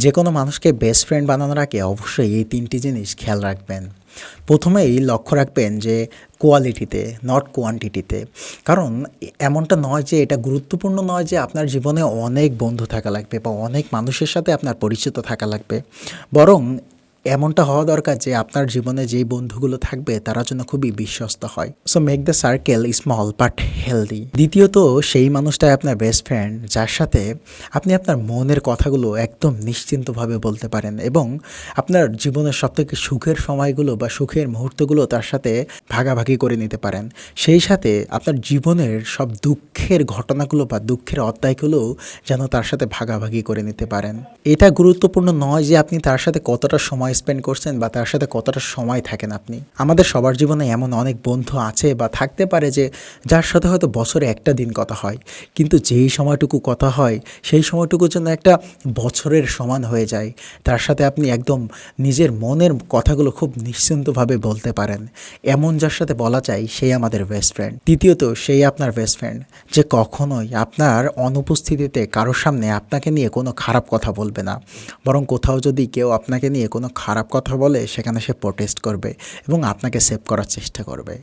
যে কোনো মানুষকে বেস্ট ফ্রেন্ড বানানোর আগে অবশ্যই এই ৩টি জিনিস খেয়াল রাখবেন। প্রথমেই লক্ষ্য রাখবেন যে কোয়ালিটিতে, নট কোয়ান্টিটিতে। কারণ এমনটা নয় যে এটা গুরুত্বপূর্ণ নয় যে আপনার জীবনে অনেক বন্ধু থাকা লাগবে বা অনেক মানুষের সাথে আপনার পরিচিত থাকা লাগবে। বরং এমনটা হওয়া দরকার যে আপনার জীবনে যেই বন্ধুগুলো থাকবে তারা যেন খুবই বিশ্বস্ত হয়। So make the circle small but healthy. দ্বিতীয়ত, সেই মানুষটাই আপনার বেস্ট ফ্রেন্ড যার সাথে আপনি আপনার মনের কথাগুলো একদম নিশ্চিন্তভাবে বলতে পারেন এবং আপনার জীবনের সবথেকে সুখের সময়গুলো বা সুখের মুহূর্তগুলো তার সাথে ভাগাভাগি করে নিতে পারেন। সেই সাথে আপনার জীবনের সব দুঃখের ঘটনাগুলো বা দুঃখের অধ্যায়গুলোও যেন তার সাথে ভাগাভাগি করে নিতে পারেন। এটা গুরুত্বপূর্ণ নয় যে আপনি তার সাথে কতটা সময় স্পেন্ড করছেন বা তার সাথে কতটা সময় থাকেন আপনি। আমাদের সবার জীবনে এমন অনেক বন্ধু আছে বা থাকতে পারে যে যার সাথে হয়তো বছরে একটা দিন কথা হয়, কিন্তু যেই সময়টুকু কথা হয় সেই সময়টুকু যেন একটা বছরের সমান হয়ে যায়। তার সাথে আপনি একদম নিজের মনের কথাগুলো খুব নিশ্চিন্তভাবে বলতে পারেন। এমন যার সাথে বলা যায় সেই আমাদের বেস্ট ফ্রেন্ড। তৃতীয়ত, সেই আপনার বেস্ট ফ্রেন্ড যে কখনোই আপনার অনুপস্থিতিতে কারোর সামনে আপনাকে নিয়ে কোনো খারাপ কথা বলবে না, বরং কোথাও যদি কেউ আপনাকে নিয়ে কোনো খারাপ কথা বলে সেখানে সে প্রোটেস্ট করবে এবং আপনাকে সেভ করার চেষ্টা করবে।